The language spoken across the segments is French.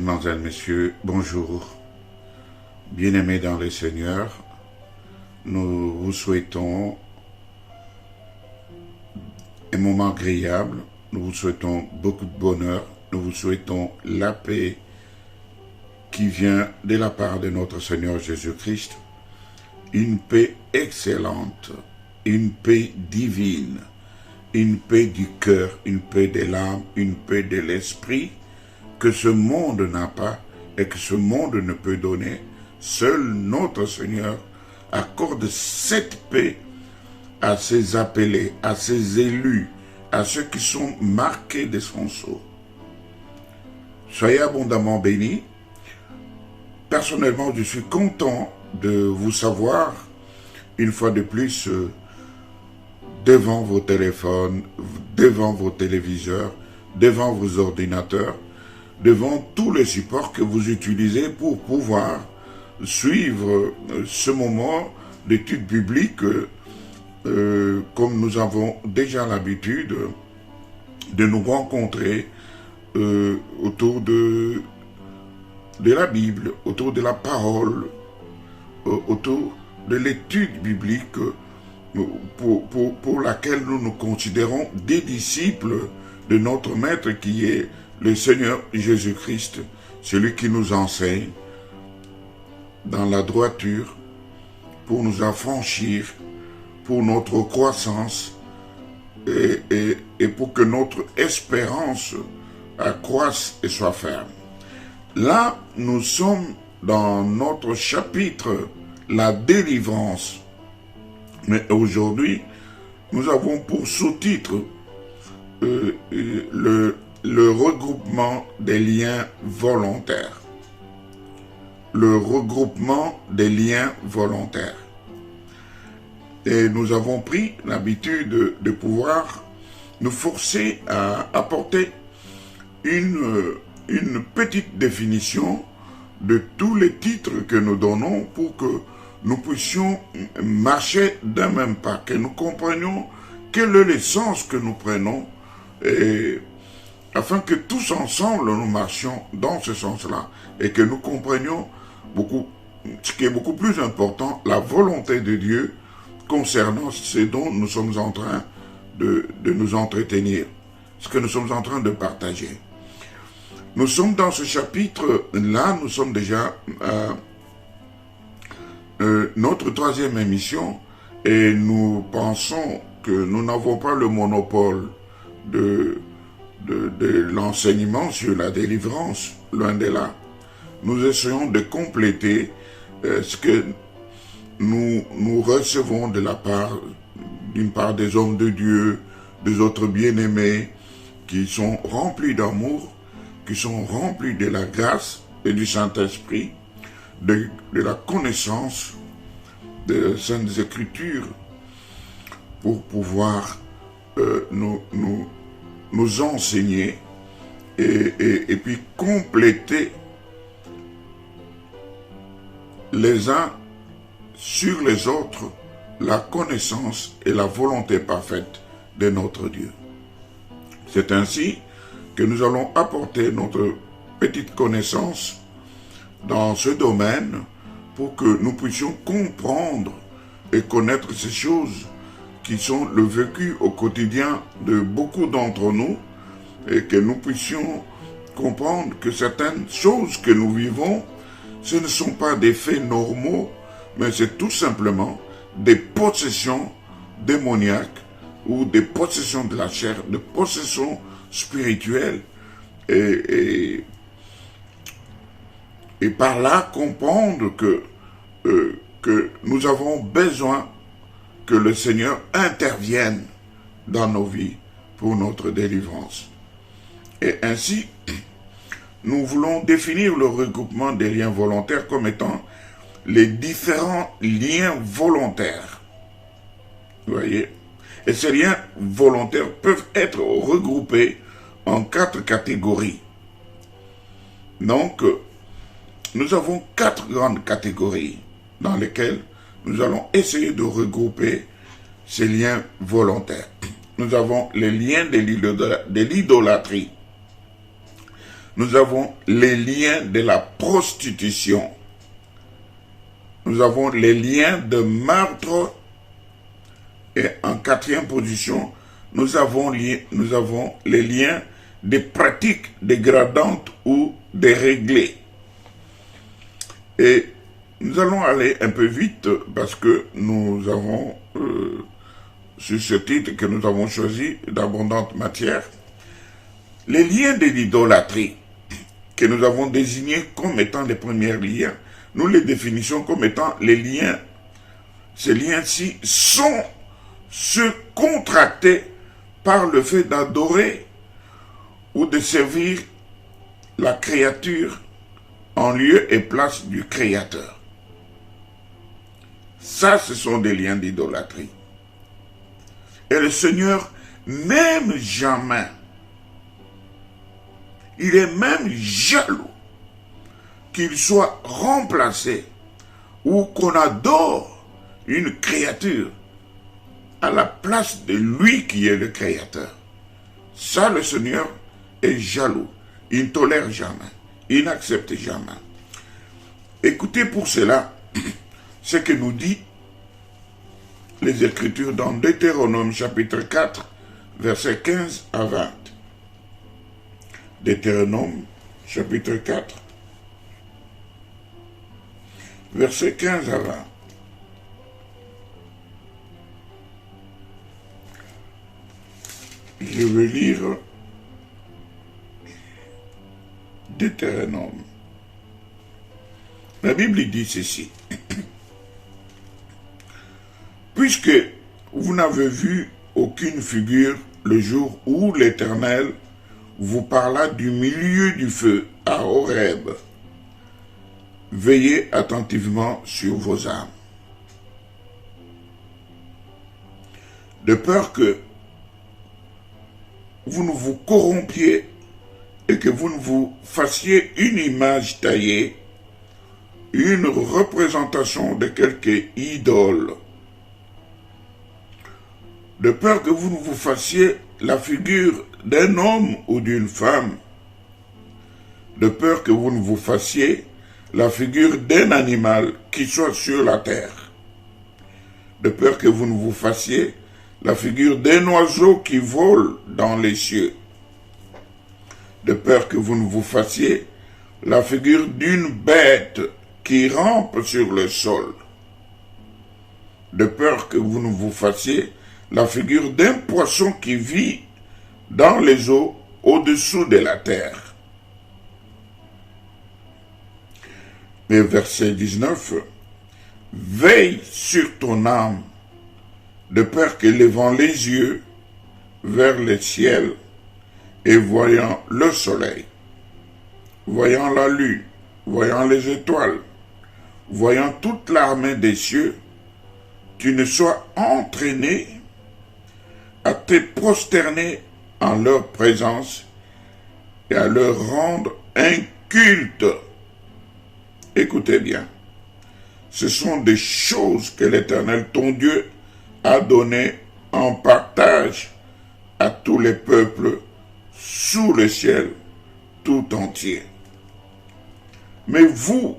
Mesdemoiselles, Messieurs, bonjour. Bien-aimés dans le Seigneur, nous vous souhaitons un moment agréable, nous vous souhaitons beaucoup de bonheur, nous vous souhaitons la paix qui vient de la part de notre Seigneur Jésus-Christ, une paix excellente, une paix divine, une paix du cœur, une paix de l'âme, une paix de l'esprit, que ce monde n'a pas et que ce monde ne peut donner. Seul notre Seigneur accorde cette paix à ses appelés, à ses élus, à ceux qui sont marqués de son sceau. Soyez abondamment bénis. Personnellement, je suis content de vous savoir, une fois de plus, devant vos téléphones, devant vos téléviseurs, devant vos ordinateurs, devant tous les supports que vous utilisez pour pouvoir suivre ce moment d'étude biblique comme nous avons déjà l'habitude de nous rencontrer autour de la Bible, autour de la parole, autour de l'étude biblique pour laquelle nous nous considérons des disciples de notre Maître qui est le Seigneur Jésus-Christ, celui qui nous enseigne dans la droiture pour nous affranchir, pour notre croissance et pour que notre espérance accroisse et soit ferme. Là, nous sommes dans notre chapitre, la délivrance. Mais aujourd'hui, nous avons pour sous-titre le regroupement des liens volontaires. Le regroupement des liens volontaires. Et nous avons pris l'habitude de pouvoir nous forcer à apporter une petite définition de tous les titres que nous donnons pour que nous puissions marcher d'un même pas, que nous comprenions quel est le sens que nous prenons, et afin que tous ensemble nous marchions dans ce sens-là et que nous comprenions ce qui est beaucoup plus important, la volonté de Dieu concernant ce dont nous sommes en train de nous entretenir, ce que nous sommes en train de partager. Nous sommes dans ce chapitre-là, nous sommes déjà à notre troisième émission et nous pensons que nous n'avons pas le monopole de l'enseignement sur la délivrance, loin de là. Nous essayons de compléter ce que nous recevons de la part, d'une part des hommes de Dieu, des autres bien-aimés, qui sont remplis d'amour, qui sont remplis de la grâce et du Saint-Esprit, de la connaissance des Saintes Écritures, pour pouvoir nous enseigner et puis compléter les uns sur les autres la connaissance et la volonté parfaite de notre Dieu. C'est ainsi que nous allons apporter notre petite connaissance dans ce domaine pour que nous puissions comprendre et connaître ces choses qui sont le vécu au quotidien de beaucoup d'entre nous et que nous puissions comprendre que certaines choses que nous vivons, ce ne sont pas des faits normaux, mais c'est tout simplement des possessions démoniaques ou des possessions de la chair, des possessions spirituelles et par là comprendre que nous avons besoin que le Seigneur intervienne dans nos vies pour notre délivrance. Et ainsi, nous voulons définir le regroupement des liens volontaires comme étant les différents liens volontaires. Vous voyez? Et ces liens volontaires peuvent être regroupés en 4 catégories. Donc, nous avons 4 grandes catégories dans lesquelles nous allons essayer de regrouper ces liens volontaires. Nous avons les liens de l'idolâtrie. nous avons les liens de la prostitution. Nous avons les liens de meurtre. Et en quatrième position, nous avons les liens des pratiques dégradantes ou déréglées. Et nous allons aller un peu vite parce que nous avons, sur ce titre que nous avons choisi, d'abondante matière, les liens de l'idolâtrie que nous avons désignés comme étant les premiers liens, nous les définissons comme étant les liens. Ces liens-ci sont ceux contractés par le fait d'adorer ou de servir la créature en lieu et place du Créateur. Ça, ce sont des liens d'idolâtrie. Et le Seigneur n'aime jamais. Il est même jaloux qu'il soit remplacé ou qu'on adore une créature à la place de lui qui est le Créateur. Ça, le Seigneur est jaloux. Il ne tolère jamais. Il n'accepte jamais. Écoutez pour cela ce que nous dit les Écritures dans Deutéronome chapitre 4, versets 15 à 20. Deutéronome chapitre 4, versets 15 à 20. Je vais lire Deutéronome. La Bible dit ceci. Puisque vous n'avez vu aucune figure le jour où l'Éternel vous parla du milieu du feu à Horeb, veillez attentivement sur vos âmes, de peur que vous ne vous corrompiez et que vous ne vous fassiez une image taillée, une représentation de quelque idole, de peur que vous ne vous fassiez la figure d'un homme ou d'une femme, de peur que vous ne vous fassiez la figure d'un animal qui soit sur la terre, de peur que vous ne vous fassiez la figure d'un oiseau qui vole dans les cieux, de peur que vous ne vous fassiez la figure d'une bête qui rampe sur le sol, de peur que vous ne vous fassiez la figure d'un poisson qui vit dans les eaux au-dessous de la terre. Mais verset 19, veille sur ton âme, de peur que levant les yeux vers le ciel et voyant le soleil, voyant la lune, voyant les étoiles, voyant toute l'armée des cieux, tu ne sois entraîné à te prosterner en leur présence et à leur rendre un culte. Écoutez bien, ce sont des choses que l'Éternel, ton Dieu, a données en partage à tous les peuples sous le ciel tout entier. Mais vous,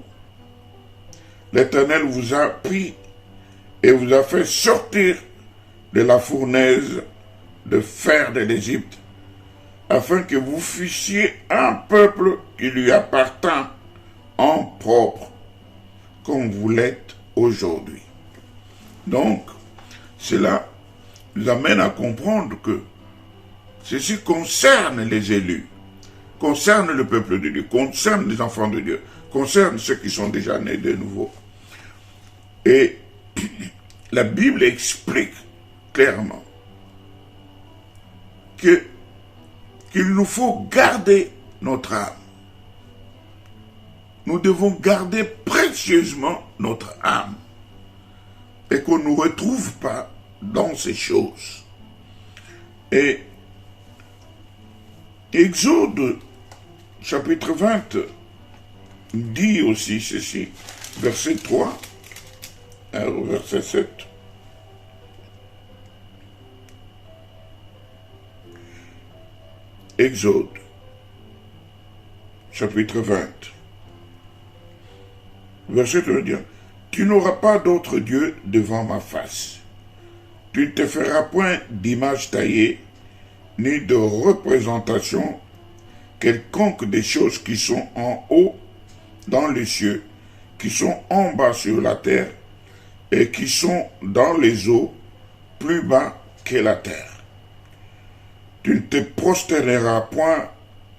l'Éternel vous a pris et vous a fait sortir de la fournaise de fer de l'Égypte, afin que vous fussiez un peuple qui lui appartint en propre, comme vous l'êtes aujourd'hui. Donc, cela nous amène à comprendre que ceci concerne les élus, concerne le peuple de Dieu, concerne les enfants de Dieu, concerne ceux qui sont déjà nés de nouveau. Et la Bible explique clairement qu'il nous faut garder notre âme. Nous devons garder précieusement notre âme et qu'on ne nous retrouve pas dans ces choses. Et Exode chapitre 20 dit aussi ceci, verset 3, verset 7. Exode chapitre 20. Verset 1 « Tu n'auras pas d'autre Dieu devant ma face. Tu ne te feras point d'image taillée, ni de représentation quelconque des choses qui sont en haut dans les cieux, qui sont en bas sur la terre, et qui sont dans les eaux plus bas que la terre. Tu ne te prosterneras point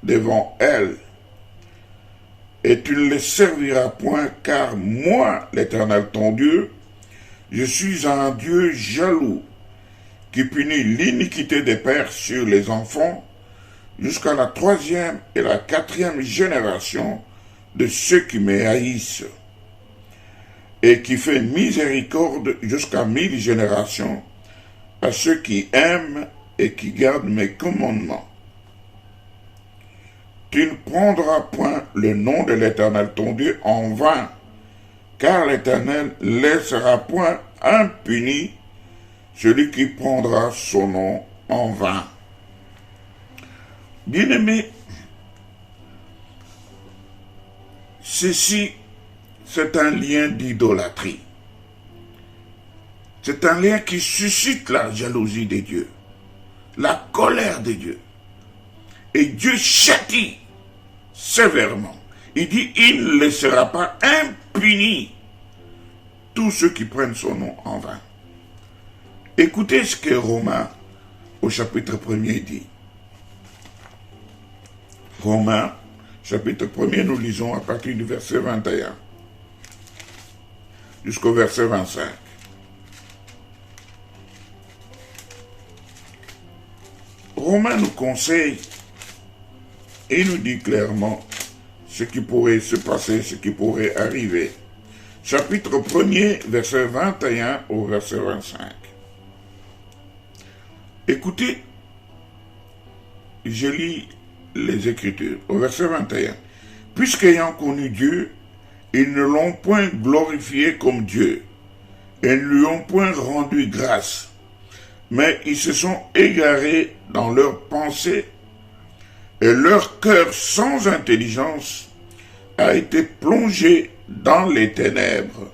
devant elles, et tu ne les serviras point, car moi, l'Éternel ton Dieu, je suis un Dieu jaloux, qui punit l'iniquité des pères sur les enfants, jusqu'à la 3e et la 4e génération de ceux qui me haïssent, et qui fait miséricorde jusqu'à 1000 générations à ceux qui aiment et qui gardent mes commandements. Tu ne prendras point le nom de l'Éternel ton Dieu en vain, car l'Éternel laissera point impuni celui qui prendra son nom en vain. Bien-aimés, ceci, c'est un lien d'idolâtrie. C'est un lien qui suscite la jalousie de Dieu, la colère de Dieu. Et Dieu châtie sévèrement. Il dit, il ne laissera pas impuni tous ceux qui prennent son nom en vain. Écoutez ce que Romains, au chapitre 1er, dit. Romains, chapitre 1er, nous lisons à partir du verset 21 jusqu'au verset 25. Romains nous conseille et nous dit clairement ce qui pourrait se passer, ce qui pourrait arriver. Chapitre 1er, verset 21 au verset 25. Écoutez, je lis les Écritures. Au verset 21. « Puisqu'ayant connu Dieu, ils ne l'ont point glorifié comme Dieu, et ne lui ont point rendu grâce, mais ils se sont égarés dans leurs pensées, et leur cœur sans intelligence a été plongé dans les ténèbres. »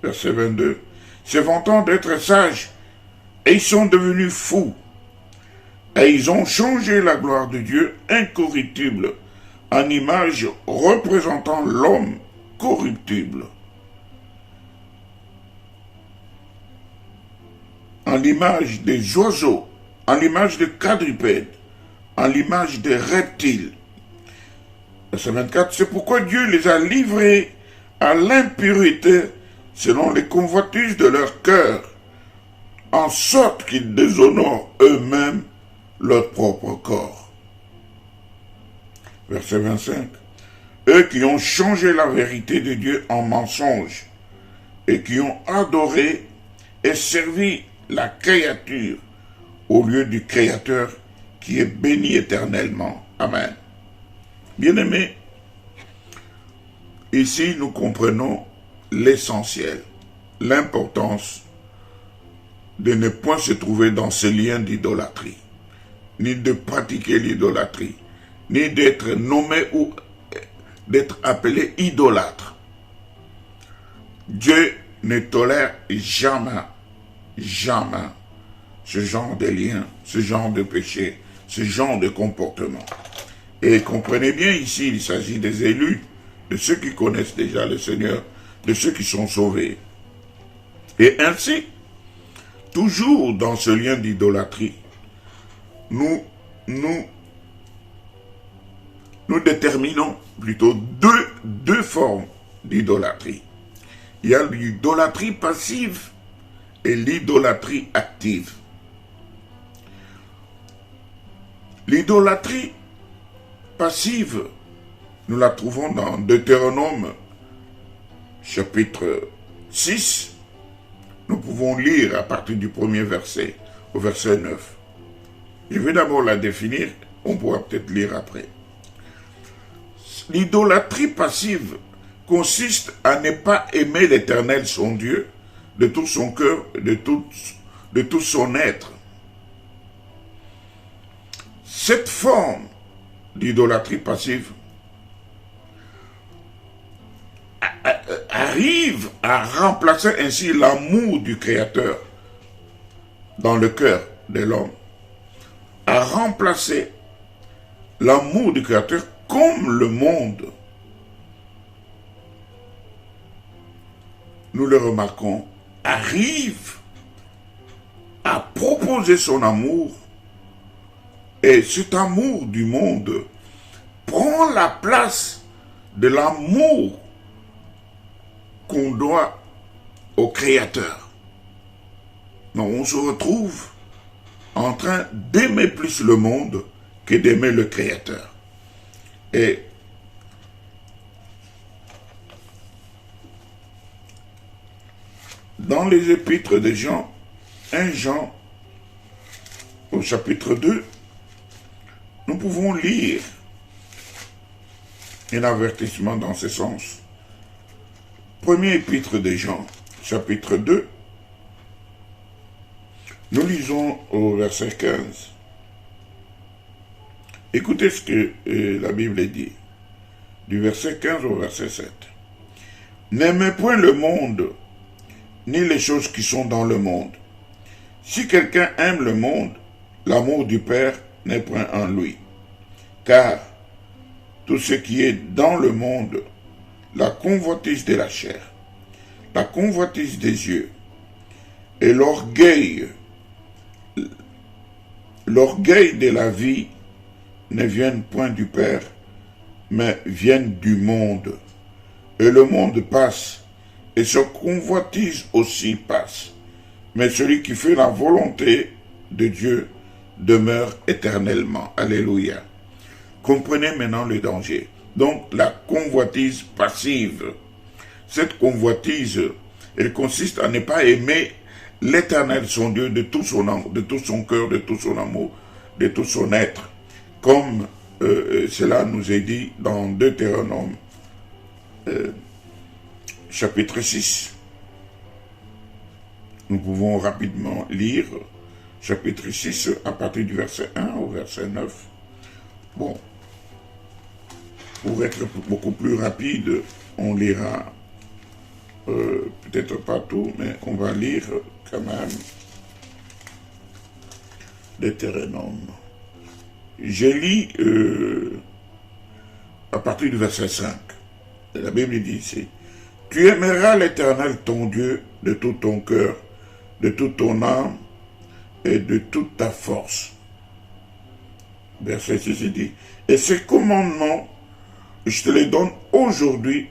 Verset 22. « Se vantant d'être sages, et ils sont devenus fous, et ils ont changé la gloire de Dieu incorruptible en image représentant l'homme corruptible, en l'image des oiseaux, en l'image des quadrupèdes, en l'image des reptiles. » Verset 24. « C'est pourquoi Dieu les a livrés à l'impurité selon les convoitises de leur cœur, en sorte qu'ils déshonorent eux-mêmes leur propre corps. » Verset 25. « Eux qui ont changé la vérité de Dieu en mensonge, et qui ont adoré et servi la créature au lieu du Créateur qui est béni éternellement. » Amen. Bien-aimés, ici nous comprenons l'essentiel, l'importance de ne point se trouver dans ce lien d'idolâtrie, ni de pratiquer l'idolâtrie, ni d'être nommé ou d'être appelé idolâtre. Dieu ne tolère jamais, jamais ce genre de lien, ce genre de péché, ce genre de comportement. Et comprenez bien ici, il s'agit des élus, de ceux qui connaissent déjà le Seigneur, de ceux qui sont sauvés. Et ainsi, toujours dans ce lien d'idolâtrie, nous déterminons plutôt deux formes d'idolâtrie. Il y a l'idolâtrie passive et l'idolâtrie active. L'idolâtrie passive, nous la trouvons dans Deutéronome chapitre 6. Nous pouvons lire à partir du premier verset au verset 9. Je vais d'abord la définir, on pourra peut-être lire après. L'idolâtrie passive consiste à ne pas aimer l'Éternel son Dieu de tout son cœur, de tout son être. Cette forme d'idolâtrie passive arrive à remplacer ainsi l'amour du Créateur dans le cœur de l'homme, à remplacer l'amour du Créateur comme le monde, nous le remarquons, arrive à proposer son amour, et cet amour du monde prend la place de l'amour qu'on doit au Créateur. Donc on se retrouve en train d'aimer plus le monde que d'aimer le Créateur. Et dans les épîtres de Jean, 1 Jean, au chapitre 2, nous pouvons lire un avertissement dans ce sens. Premier épître de Jean, chapitre 2, nous lisons au verset 15. Écoutez ce que la Bible dit, du verset 15 au verset 7. N'aimez point le monde, ni les choses qui sont dans le monde. Si quelqu'un aime le monde, l'amour du Père n'est point en lui. Car tout ce qui est dans le monde, la convoitise de la chair, la convoitise des yeux et l'orgueil de la vie ne viennent point du Père, mais viennent du monde. Et le monde passe, et sa convoitise aussi passe. Mais celui qui fait la volonté de Dieu demeure éternellement. Alléluia. Comprenez maintenant le danger. Donc la convoitise passive. Cette convoitise, elle consiste à ne pas aimer l'Éternel, son Dieu, de tout son âme, de tout son cœur, de tout son amour, de tout son être. Comme cela nous est dit dans Deutéronome, chapitre 6. Nous pouvons rapidement lire chapitre 6 à partir du verset 1 au verset 9. Bon, pour être beaucoup plus rapide, on lira peut-être pas tout, mais on va lire quand même Deutéronome. Je lis à partir du verset 5. La Bible dit ici, « Tu aimeras l'Éternel ton Dieu de tout ton cœur, de toute ton âme et de toute ta force. » Verset 6 dit, « Et ces commandements, je te les donne aujourd'hui,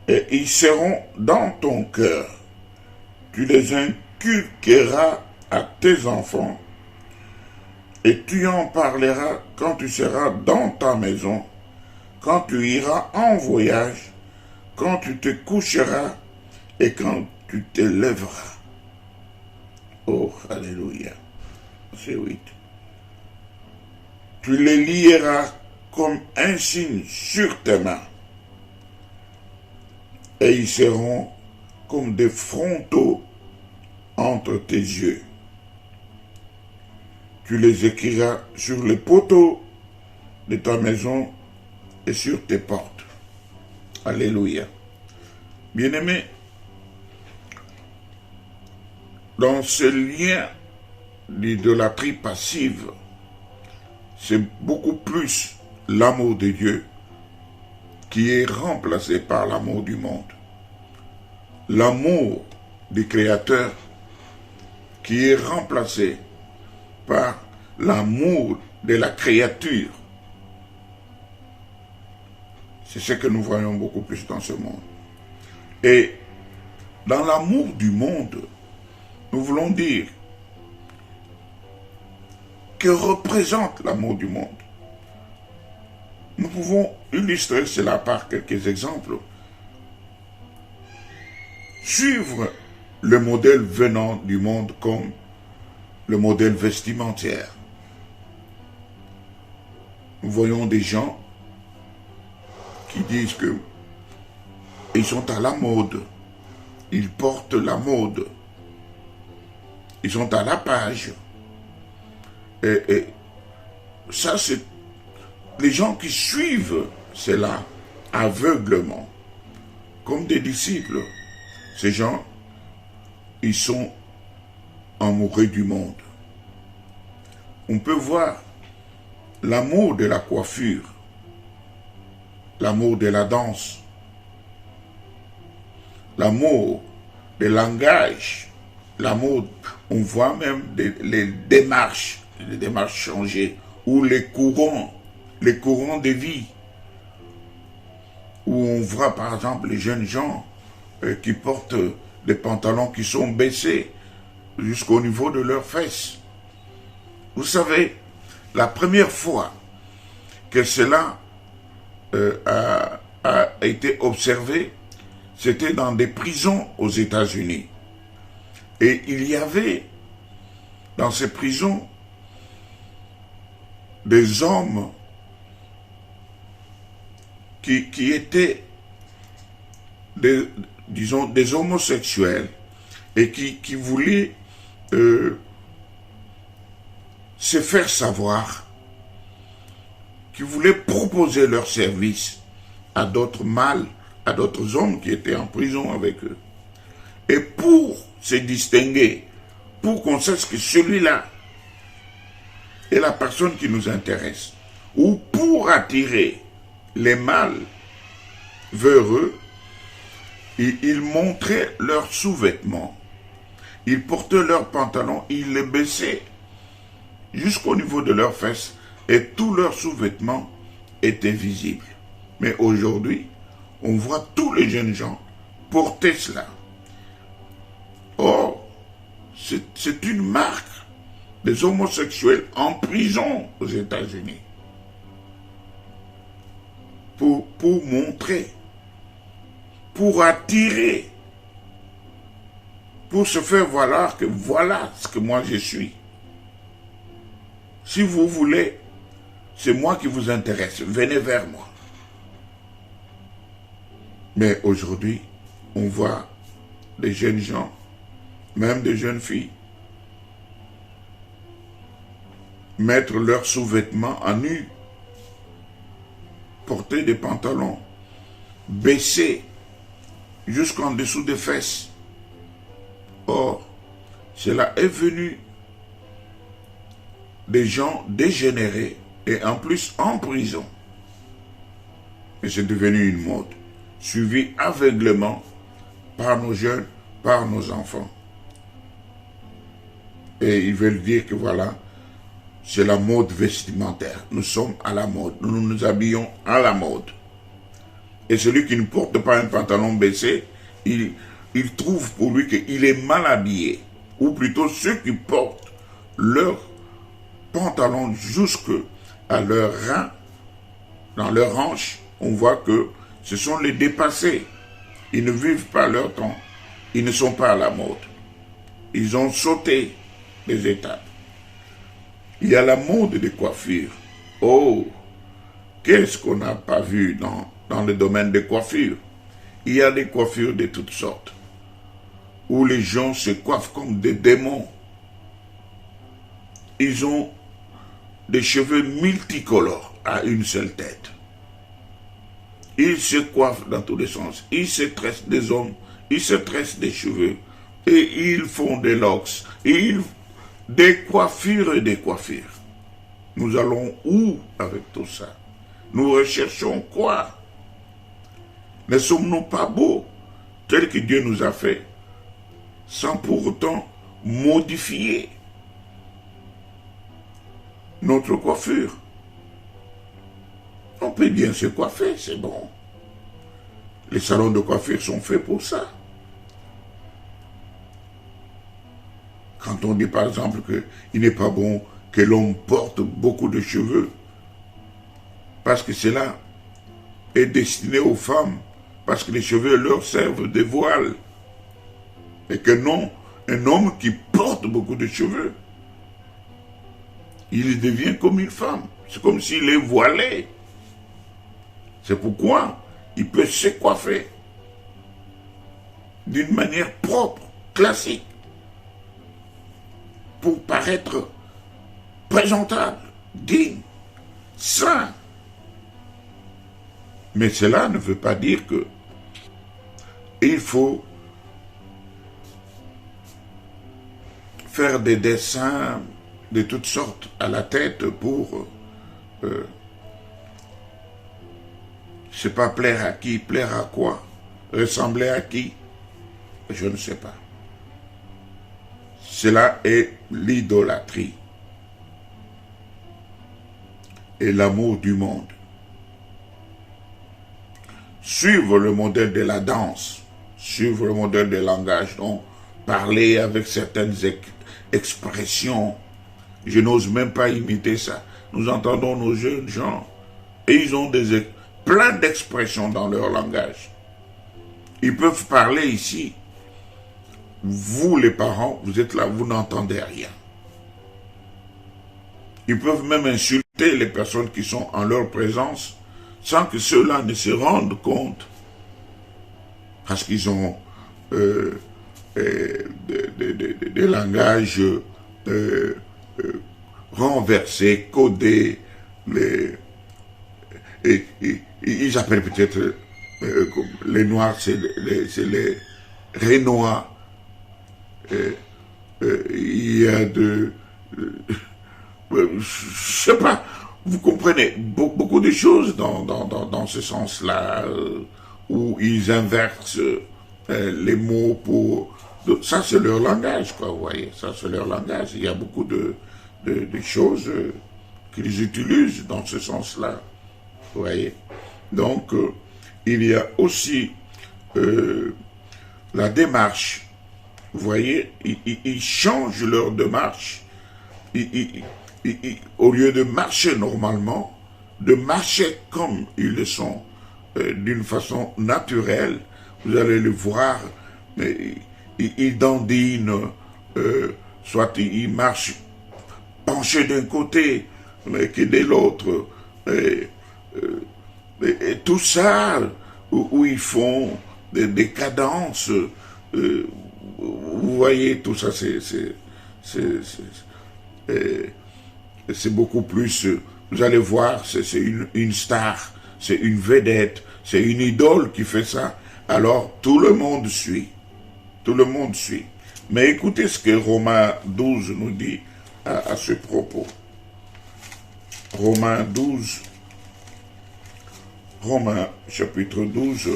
et ils seront dans ton cœur. Tu les inculqueras à tes enfants, et tu en parleras quand tu seras dans ta maison, quand tu iras en voyage, quand tu te coucheras et quand tu te lèveras. » Oh, alléluia. C'est 8. Tu les lieras comme un signe sur tes mains, et ils seront comme des frontaux entre tes yeux. Tu les écriras sur les poteaux de ta maison et sur tes portes. Alléluia. Bien-aimés, dans ce lien d'idolâtrie passive, c'est beaucoup plus l'amour de Dieu qui est remplacé par l'amour du monde. L'amour du Créateur qui est remplacé par l'amour de la créature. C'est ce que nous voyons beaucoup plus dans ce monde. Et dans l'amour du monde, nous voulons dire que représente l'amour du monde. Nous pouvons illustrer cela par quelques exemples. Suivre le modèle venant du monde comme le modèle vestimentaire. Nous voyons des gens qui disent que ils sont à la mode, ils portent la mode, ils sont à la page. Et ça, c'est les gens qui suivent cela aveuglement. comme des disciples. Ces gens, ils sont amoureux du monde. On peut voir l'amour de la coiffure, l'amour de la danse, l'amour des langages, l'amour, on voit même les démarches changées, ou les courants de vie, où on voit par exemple les jeunes gens qui portent des pantalons qui sont baissés jusqu'au niveau de leurs fesses. Vous savez, la première fois que cela a été observé, c'était dans des prisons aux États-Unis. Et il y avait dans ces prisons des hommes qui étaient des homosexuels et qui voulaient se faire savoir, qui voulaient proposer leurs services à d'autres mâles, à d'autres hommes qui étaient en prison avec eux. Et pour se distinguer, pour qu'on sache que celui-là est la personne qui nous intéresse, ou pour attirer les mâles vers eux, ils montraient leurs sous-vêtements, ils portaient leurs pantalons, ils les baissaient jusqu'au niveau de leurs fesses, et tous leurs sous-vêtements étaient visibles. Mais aujourd'hui, on voit tous les jeunes gens porter cela. Or, c'est une marque des homosexuels en prison aux États-Unis. Pour montrer, pour attirer, pour se faire valoir que voilà ce que moi je suis. Si vous voulez, c'est moi qui vous intéresse, venez vers moi. Mais aujourd'hui, on voit des jeunes gens, même des jeunes filles, mettre leurs sous-vêtements à nu, porter des pantalons baissés jusqu'en dessous des fesses. Or, cela est venu des gens dégénérés et en plus en prison. Et c'est devenu une mode, suivie aveuglément par nos jeunes, par nos enfants. Et ils veulent dire que voilà, c'est la mode vestimentaire. Nous sommes à la mode, nous nous habillons à la mode. Et celui qui ne porte pas un pantalon baissé, il trouve pour lui qu'il est mal habillé. Ou plutôt ceux qui portent leur pantalon jusque à leur rein, dans leur hanche, on voit que ce sont les dépassés. Ils ne vivent pas leur temps. Ils ne sont pas à la mode. Ils ont sauté des étapes. Il y a la mode des coiffures. Oh, qu'est-ce qu'on n'a pas vu dans le domaine des coiffures? Il y a des coiffures de toutes sortes, où les gens se coiffent comme des démons. Ils ont des cheveux multicolores à une seule tête. Ils se coiffent dans tous les sens. Ils se tressent des hommes, ils se tressent des cheveux, et ils font des locks, des coiffures et des coiffures. Nous allons où avec tout ça? Nous recherchons quoi? Ne sommes-nous pas beaux, tels que Dieu nous a fait, sans pour autant modifier notre coiffure? On peut bien se coiffer, c'est bon. Les salons de coiffure sont faits pour ça. Quand on dit par exemple qu'il n'est pas bon que l'homme porte beaucoup de cheveux, parce que cela est destiné aux femmes, parce que les cheveux leur servent de voile. Et que non, un homme qui porte beaucoup de cheveux, il devient comme une femme. C'est comme s'il est voilé. C'est pourquoi il peut se coiffer d'une manière propre, classique, pour paraître présentable, digne, sain. Mais cela ne veut pas dire que il faut faire des dessins de toutes sortes à la tête pour, je sais pas, plaire à qui, plaire à quoi, ressembler à qui, je ne sais pas. Cela est l'idolâtrie et l'amour du monde. Suivre le modèle de la danse, suivre le modèle du langage, donc parler avec certaines expressions. Je n'ose même pas imiter ça. Nous entendons nos jeunes gens et ils ont plein d'expressions dans leur langage. Ils peuvent parler ici. Vous, les parents, vous êtes là, vous n'entendez rien. Ils peuvent même insulter les personnes qui sont en leur présence sans que ceux-là ne se rendent compte. Parce qu'ils ont des langages renversés, codés. Ils appellent peut-être les Noirs, c'est les Rénois. Il y a je sais pas, vous comprenez, beaucoup de choses dans ce sens-là, où ils inversent les mots pour... Ça, c'est leur langage, quoi, vous voyez, ça, c'est leur langage. Il y a beaucoup de choses qu'ils utilisent dans ce sens-là, vous voyez. Donc, il y a aussi la démarche. Vous voyez, ils changent leur démarche. Au lieu de marcher normalement, de marcher comme ils le sont, d'une façon naturelle, vous allez le voir, ils dandinent, soit ils marchent penchés d'un côté que de l'autre, et tout ça, où ils font des cadences, vous voyez, tout ça, c'est beaucoup plus, vous allez voir, c'est une star, c'est une vedette, c'est une idole qui fait ça. Alors, tout le monde suit. Tout le monde suit. Mais écoutez ce que Romains 12 nous dit à ce propos. Romains 12, Romains chapitre 12,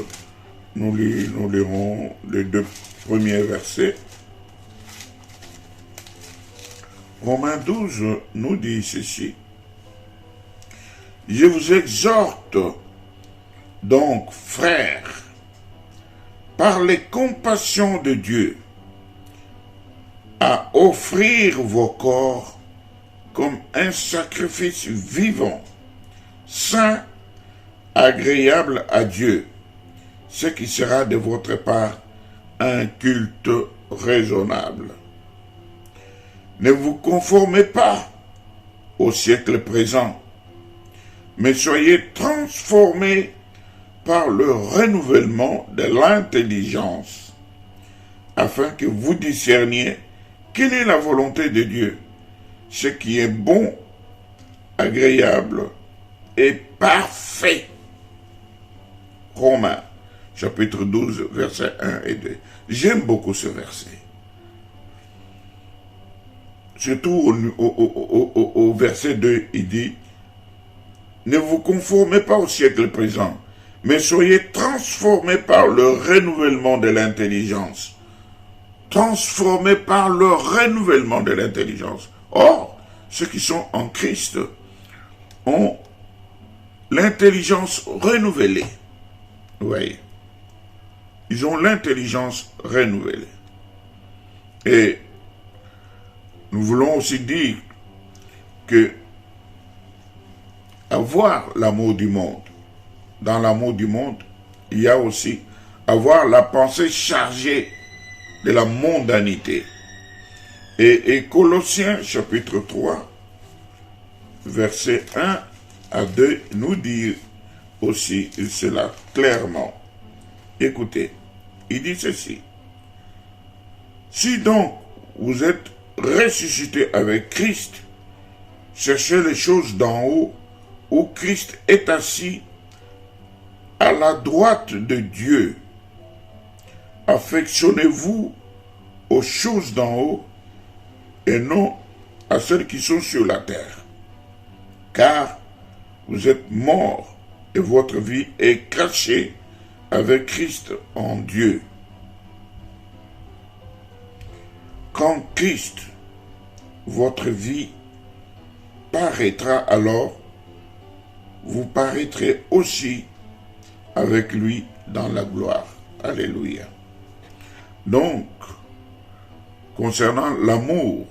nous lirons les 2 premiers versets. Romains 12 nous dit ceci. Je vous exhorte donc, frères, par les compassions de Dieu, à offrir vos corps comme un sacrifice vivant, saint, agréable à Dieu, ce qui sera de votre part un culte raisonnable. Ne vous conformez pas au siècle présent, mais soyez transformés par le renouvellement de l'intelligence, afin que vous discerniez quelle est la volonté de Dieu, ce qui est bon, agréable et parfait. Romains, chapitre 12, versets 1 et 2. J'aime beaucoup ce verset. Surtout au verset 2, il dit, ne vous conformez pas au siècle présent, mais soyez transformés par le renouvellement de l'intelligence. Transformés par le renouvellement de l'intelligence. Or, ceux qui sont en Christ ont l'intelligence renouvelée. Vous voyez, ils ont l'intelligence renouvelée. Et nous voulons aussi dire que avoir l'amour du monde, dans l'amour du monde, il y a aussi avoir la pensée chargée de la mondanité. Et Colossiens chapitre 3, versets 1 à 2, nous dit aussi cela clairement. Écoutez, il dit ceci. Si donc vous êtes ressuscité avec Christ, cherchez les choses d'en haut, où Christ est assis à la droite de Dieu. affectionnez-vous aux choses d'en haut et non à celles qui sont sur la terre. Car vous êtes morts et votre vie est cachée avec Christ en Dieu. Quand Christ, votre vie, paraîtra, alors vous paraîtrez aussi avec lui dans la gloire. Alléluia. Donc, concernant l'amour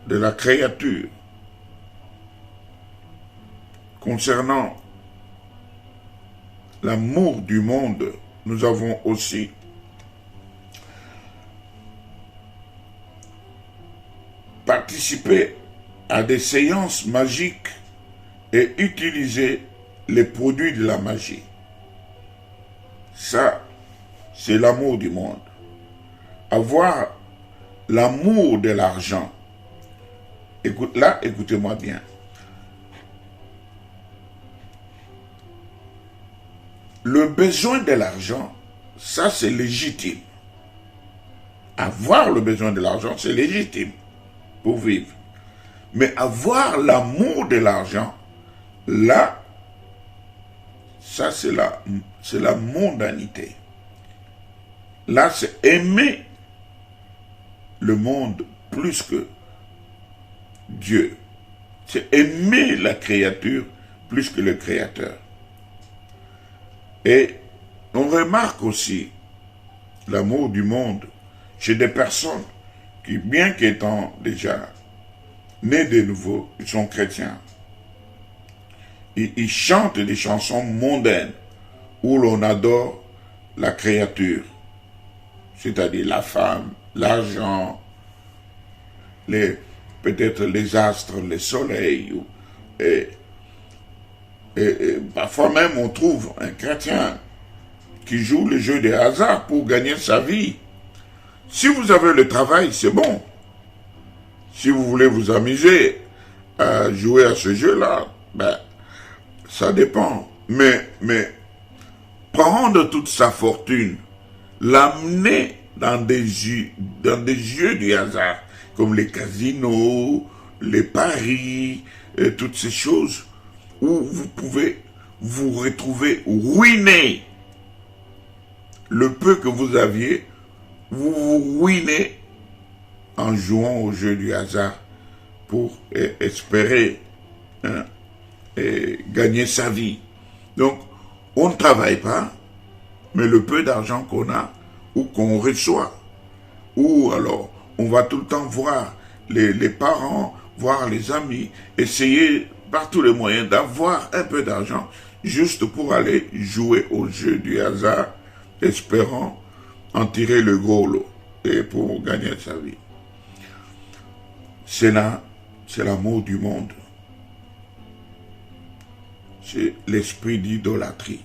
de la créature, concernant l'amour du monde, nous avons aussi participé à des séances magiques et utilisé les produits de la magie. Ça, c'est l'amour du monde. Avoir l'amour de l'argent. Écoutez-moi bien. Le besoin de l'argent, ça c'est légitime. Avoir le besoin de l'argent, c'est légitime pour vivre. Mais avoir l'amour de l'argent, là, ça c'est la mondanité. Là, c'est aimer le monde plus que Dieu. C'est aimer la créature plus que le Créateur. Et on remarque aussi l'amour du monde chez des personnes qui, bien qu'étant déjà nés de nouveau, ils sont chrétiens. Ils chantent des chansons mondaines où l'on adore la créature, c'est-à-dire la femme, l'argent, peut-être les astres, les soleils. Et parfois même on trouve un chrétien qui joue le jeu des hasards pour gagner sa vie. Si vous avez le travail, c'est bon. Si vous voulez vous amuser à jouer à ce jeu-là, ben, ça dépend. Mais prendre toute sa fortune, l'amener dans des jeux du hasard, comme les casinos, les paris, et toutes ces choses, où vous pouvez vous retrouver ruiné. Le peu que vous aviez, vous vous ruinez en jouant au jeu du hasard pour espérer gagner sa vie. Donc, on ne travaille pas, mais le peu d'argent qu'on a ou qu'on reçoit, ou alors on va tout le temps voir les parents, voir les amis, essayer par tous les moyens d'avoir un peu d'argent juste pour aller jouer au jeu du hasard, espérant en tirer le gros lot et pour gagner sa vie. C'est là, c'est l'amour du monde. C'est l'esprit d'idolâtrie.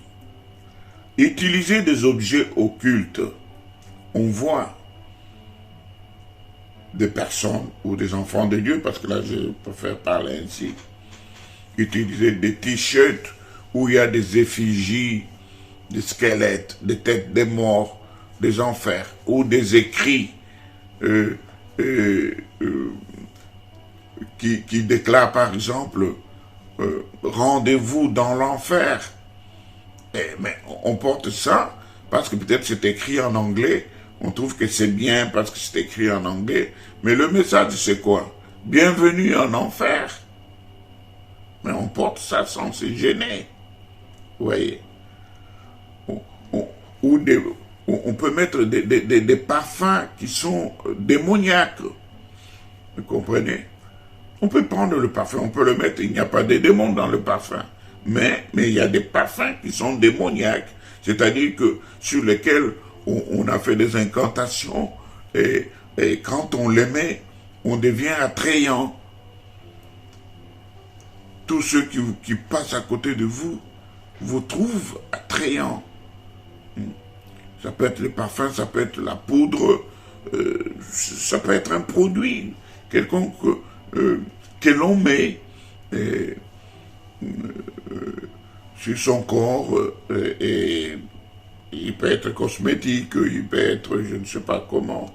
Utiliser des objets occultes. On voit des personnes ou des enfants de Dieu, parce que là je préfère parler ainsi, utiliser des t-shirts où il y a des effigies, des squelettes, des têtes des morts, des enfers, ou des écrits qui déclarent par exemple rendez-vous dans l'enfer. Mais on porte ça parce que peut-être c'est écrit en anglais, on trouve que c'est bien parce que c'est écrit en anglais, mais le message c'est quoi? Bienvenue en enfer. Mais on porte ça sans se gêner. Vous voyez? On peut mettre des parfums qui sont démoniaques. Vous comprenez? On peut prendre le parfum, on peut le mettre, il n'y a pas de démons dans le parfum. Mais il y a des parfums qui sont démoniaques. C'est-à-dire que sur lesquels on a fait des incantations et quand on les met, on devient attrayant. Tous ceux qui passent à côté de vous trouvent attrayant. Ça peut être le parfum, ça peut être la poudre, ça peut être un produit quelconque que l'on met sur son corps et il peut être cosmétique, il peut être, je ne sais pas comment,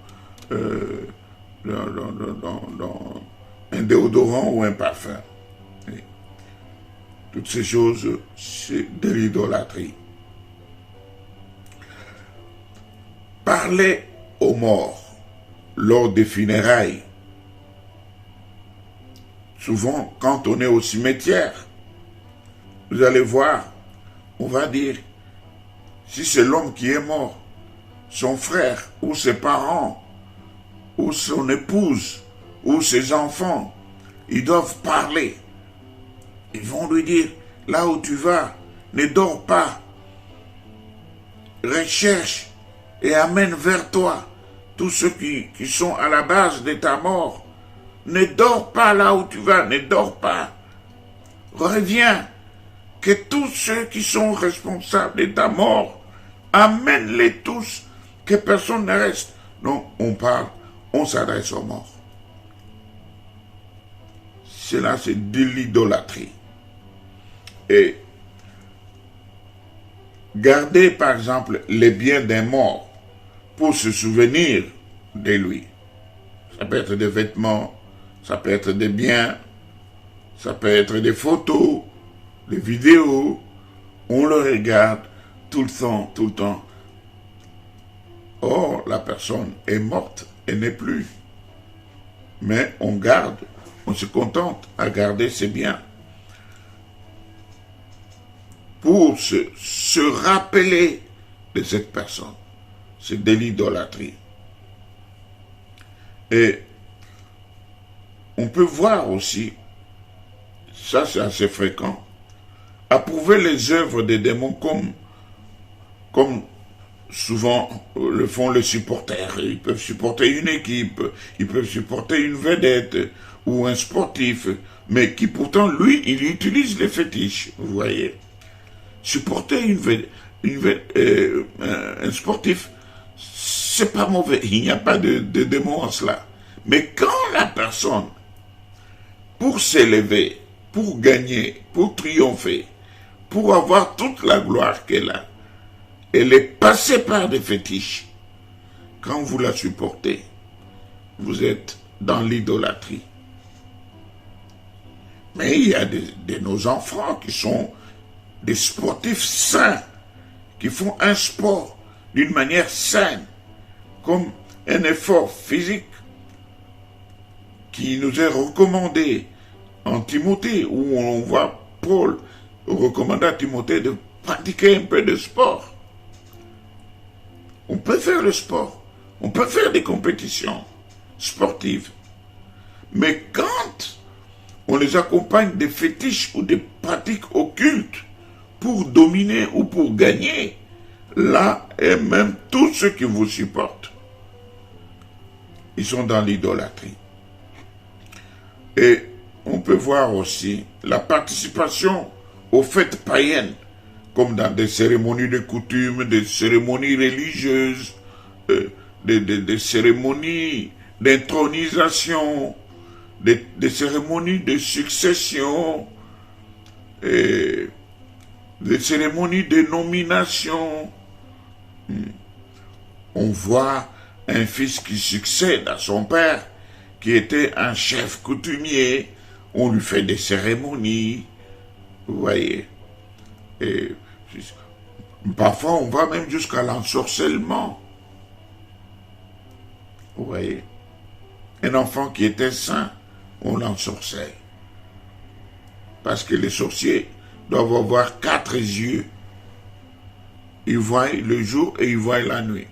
dans un déodorant ou un parfum. Et toutes ces choses, c'est de l'idolâtrie. Parler aux morts lors des funérailles. Souvent, quand on est au cimetière, vous allez voir, on va dire, si c'est l'homme qui est mort, son frère ou ses parents, ou son épouse, ou ses enfants, ils doivent parler. Ils vont lui dire, là où tu vas, ne dors pas. Recherche et amène vers toi tous ceux qui sont à la base de ta mort. Ne dors pas là où tu vas, ne dors pas. Reviens, que tous ceux qui sont responsables de ta mort, amène-les tous, que personne ne reste. Non, on parle, on s'adresse aux morts. Cela, c'est de l'idolâtrie. Et garder, par exemple, les biens d'un mort pour se souvenir de lui. Ça peut être des vêtements, ça peut être des biens, ça peut être des photos, des vidéos. On le regarde tout le temps, tout le temps. Or, la personne est morte, elle n'est plus. Mais on garde, on se contente à garder ses biens. Pour se rappeler de cette personne. C'est de l'idolâtrie. Et on peut voir aussi, ça c'est assez fréquent, approuver les œuvres des démons comme souvent le font les supporters. Ils peuvent supporter une équipe, ils peuvent supporter une vedette ou un sportif, mais qui pourtant, lui, il utilise les fétiches, vous voyez. Supporter un sportif, c'est pas mauvais, il n'y a pas de démon en cela. Mais quand la personne, pour s'élever, pour gagner, pour triompher, pour avoir toute la gloire qu'elle a, elle est passée par des fétiches. Quand vous la supportez, vous êtes dans l'idolâtrie. Mais il y a de nos enfants qui sont des sportifs sains, qui font un sport d'une manière saine, comme un effort physique qui nous est recommandé en Timothée, où on voit Paul recommander à Timothée de pratiquer un peu de sport. On peut faire le sport, on peut faire des compétitions sportives, mais quand on les accompagne des fétiches ou des pratiques occultes pour dominer ou pour gagner, là, et même tous ceux qui vous supportent, ils sont dans l'idolâtrie. Et on peut voir aussi la participation aux fêtes païennes, comme dans des cérémonies de coutume, des cérémonies religieuses, des cérémonies d'intronisation, des cérémonies de succession, des cérémonies de nomination. On voit un fils qui succède à son père, qui était un chef coutumier, on lui fait des cérémonies, vous voyez. Et parfois on va même jusqu'à l'ensorcellement. Vous voyez. Un enfant qui était saint, on l'ensorcelle. Parce que les sorciers doivent avoir 4 yeux. Ils voient le jour et ils voient la nuit.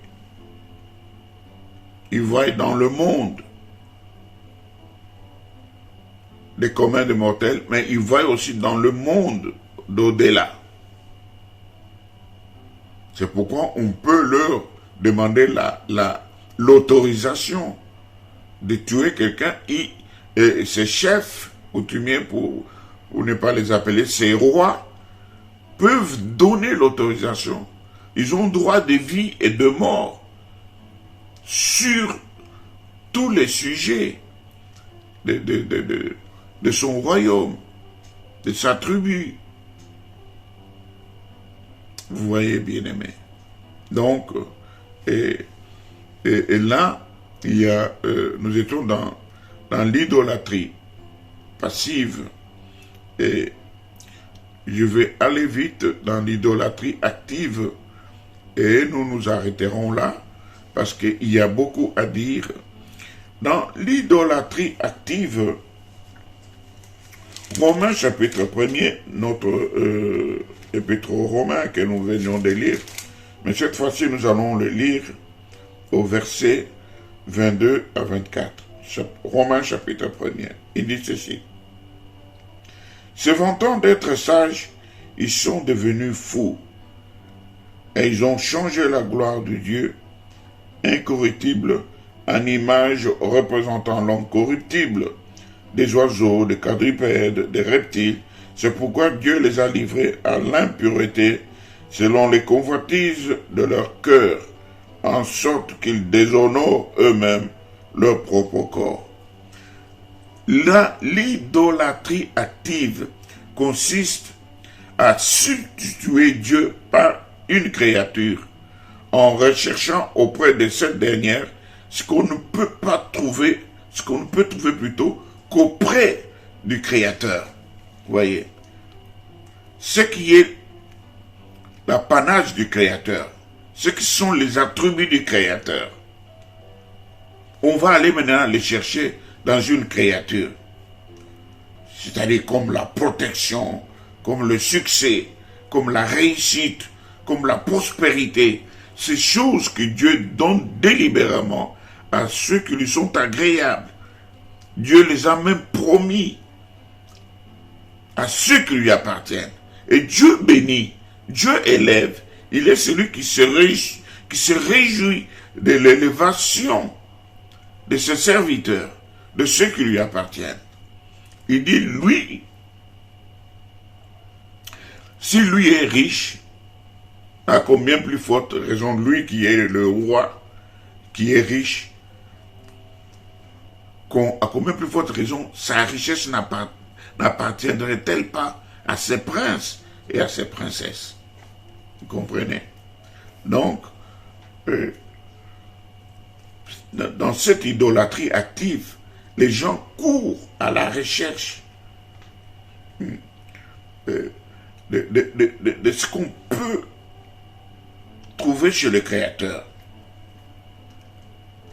Ils voient dans le monde des communs des mortels, mais ils voient aussi dans le monde d'au-delà. C'est pourquoi on peut leur demander l'autorisation de tuer quelqu'un. Et ces chefs coutumiers, pour ne pas les appeler, ces rois, peuvent donner l'autorisation. Ils ont droit de vie et de mort sur tous les sujets de son royaume, de sa tribu. Vous voyez, bien-aimés. Donc, et, et là, il y a, nous étions dans l'idolâtrie passive. Et je vais aller vite dans l'idolâtrie active et nous nous arrêterons là parce qu'il y a beaucoup à dire. Dans l'idolâtrie active, Romains chapitre 1er, notre épître aux Romains que nous venions de lire, mais cette fois-ci nous allons le lire au verset 22 à 24. Romains chapitre 1er, il dit ceci. Se vantant d'être sages, ils sont devenus fous, et ils ont changé la gloire de Dieu, incorruptible, en image représentant l'homme corruptible, des oiseaux, des quadrupèdes, des reptiles. C'est pourquoi Dieu les a livrés à l'impureté, selon les convoitises de leur cœur, en sorte qu'ils déshonorent eux-mêmes leur propre corps. L'idolâtrie active consiste à substituer Dieu par une créature, en recherchant auprès de cette dernière ce qu'on ne peut pas trouver, ce qu'on ne peut trouver plutôt qu'auprès du Créateur. Voyez, ce qui est l'apanage du Créateur, ce qui sont les attributs du Créateur, on va aller maintenant les chercher dans une créature, c'est-à-dire comme la protection, comme le succès, comme la réussite, comme la prospérité, ces choses que Dieu donne délibérément à ceux qui lui sont agréables. Dieu les a même promis à ceux qui lui appartiennent. Et Dieu bénit, Dieu élève, il est celui qui se réjouit de l'élévation de ses serviteurs, de ceux qui lui appartiennent. Il dit, lui, si lui est riche, à combien plus forte raison, lui qui est le roi, qui est riche, à combien plus forte raison, sa richesse n'appartiendrait-elle pas à ses princes et à ses princesses? Vous comprenez? Donc, dans cette idolâtrie active, les gens courent à la recherche de ce qu'on peut trouver chez le Créateur.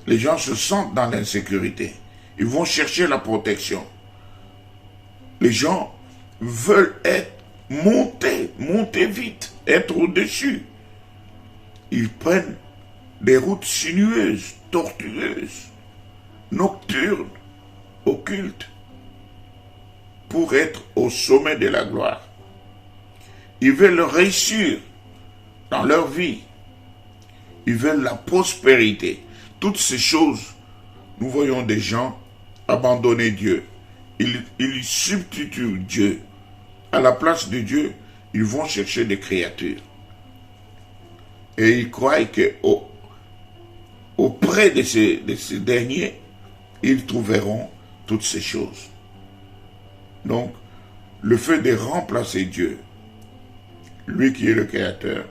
Les gens se sentent dans l'insécurité. Ils vont chercher la protection. Les gens veulent monter vite, être au-dessus. Ils prennent des routes sinueuses, tortueuses, nocturnes, occultes, pour être au sommet de la gloire. Ils veulent réussir dans leur vie. Ils veulent la prospérité. Toutes ces choses, nous voyons des gens abandonner Dieu. Ils substituent Dieu. À la place de Dieu, ils vont chercher des créatures. Et ils croient qu'auprès de ces derniers, ils trouveront toutes ces choses. Donc, le fait de remplacer Dieu, lui qui est le Créateur,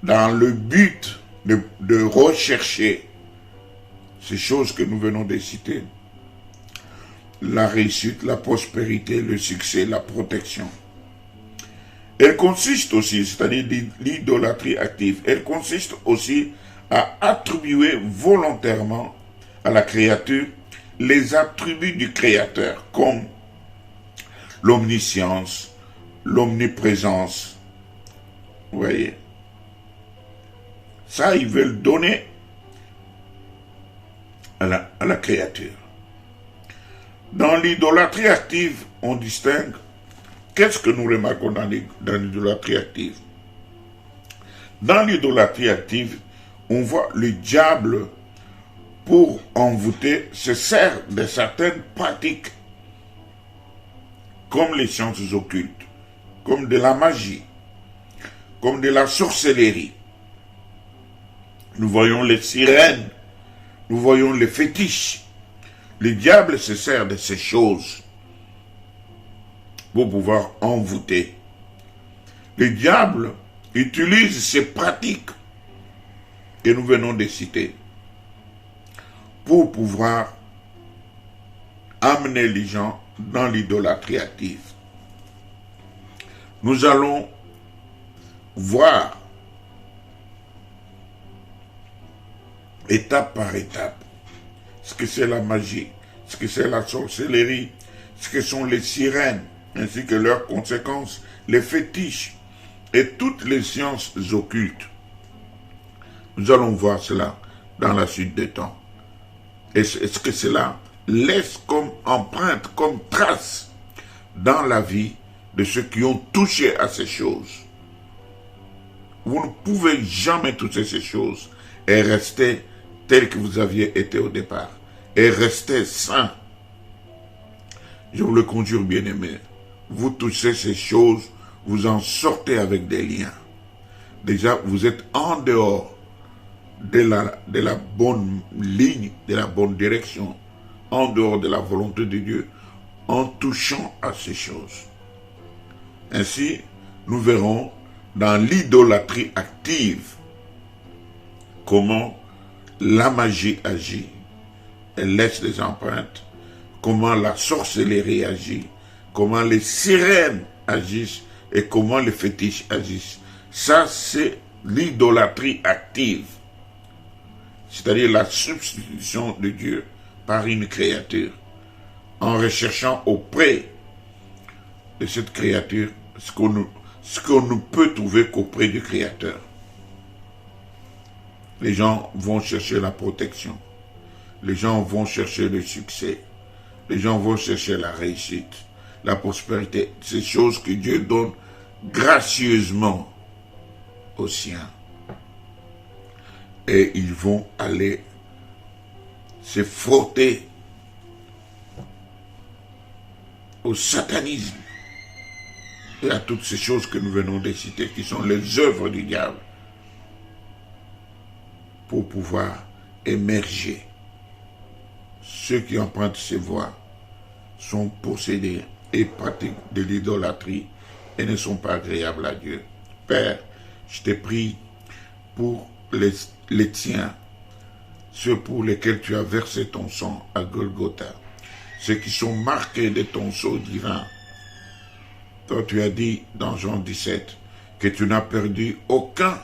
dans le but de rechercher ces choses que nous venons de citer, la réussite, la prospérité, le succès, la protection. Elle consiste aussi, c'est-à-dire l'idolâtrie active, elle consiste aussi à attribuer volontairement à la créature les attributs du Créateur, comme l'omniscience, l'omniprésence. Vous voyez? Ça, ils veulent donner à la créature. Dans l'idolâtrie active, on distingue. Qu'est-ce que nous remarquons dans l'idolâtrie active? Dans l'idolâtrie active, on voit le diable, pour envoûter, se sert de certaines pratiques, comme les sciences occultes, comme de la magie, comme de la sorcellerie. Nous voyons les sirènes, nous voyons les fétiches. Le diable se sert de ces choses pour pouvoir envoûter. Le diable utilise ces pratiques que nous venons de citer pour pouvoir amener les gens dans l'idolâtrie active. Nous allons voir étape par étape ce que c'est la magie, ce que c'est la sorcellerie, ce que sont les sirènes, ainsi que leurs conséquences, les fétiches et toutes les sciences occultes. Nous allons voir cela dans la suite des temps. Et ce que cela laisse comme empreinte, comme trace dans la vie de ceux qui ont touché à ces choses. Vous ne pouvez jamais toucher ces choses et rester tel que vous aviez été au départ. Et rester sain. Je vous le conjure, bien-aimés. Vous touchez ces choses, vous en sortez avec des liens. Déjà, vous êtes en dehors de la bonne ligne, de la bonne direction, en dehors de la volonté de Dieu, en touchant à ces choses. Ainsi, nous verrons dans l'idolâtrie active comment la magie agit, elle laisse des empreintes, comment la sorcellerie agit, comment les sirènes agissent et comment les fétiches agissent. Ça, c'est l'idolâtrie active, c'est-à-dire la substitution de Dieu par une créature, en recherchant auprès de cette créature ce qu'on ne peut trouver qu'auprès du Créateur. Les gens vont chercher la protection, les gens vont chercher le succès, les gens vont chercher la réussite, la prospérité, ces choses que Dieu donne gracieusement aux siens. Et ils vont aller se frotter au satanisme et à toutes ces choses que nous venons de citer, qui sont les œuvres du diable, pour pouvoir émerger. Ceux qui empruntent ces voies sont possédés et pratiquent de l'idolâtrie et ne sont pas agréables à Dieu. Père, je te prie pour les tiens, ceux pour lesquels tu as versé ton sang à Golgotha, ceux qui sont marqués de ton sceau divin. Toi, tu as dit dans Jean 17 que tu n'as perdu aucun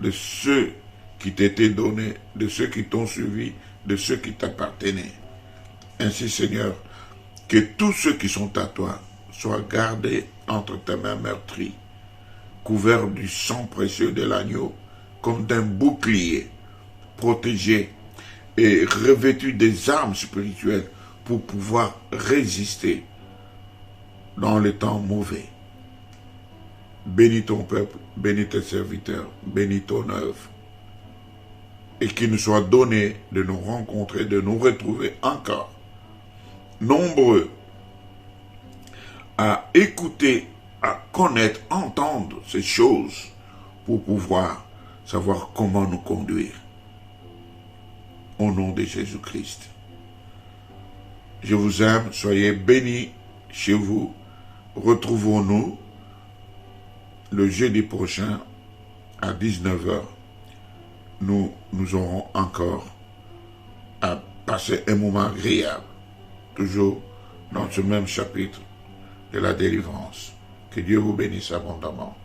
de ceux qui t'étaient donnés, de ceux qui t'ont suivi, de ceux qui t'appartenaient. Ainsi, Seigneur, que tous ceux qui sont à toi soient gardés entre tes mains meurtries, couverts du sang précieux de l'agneau, comme d'un bouclier, protégés et revêtus des armes spirituelles pour pouvoir résister dans les temps mauvais. Bénis ton peuple, bénis tes serviteurs, bénis ton œuvre. Et qu'il nous soit donné de nous rencontrer, de nous retrouver encore nombreux à écouter, à connaître, entendre ces choses pour pouvoir savoir comment nous conduire. Au nom de Jésus-Christ. Je vous aime, soyez bénis chez vous. Retrouvons-nous le jeudi prochain à 19h. Nous aurons encore à passer un moment agréable, toujours dans ce même chapitre de la délivrance. Que Dieu vous bénisse abondamment.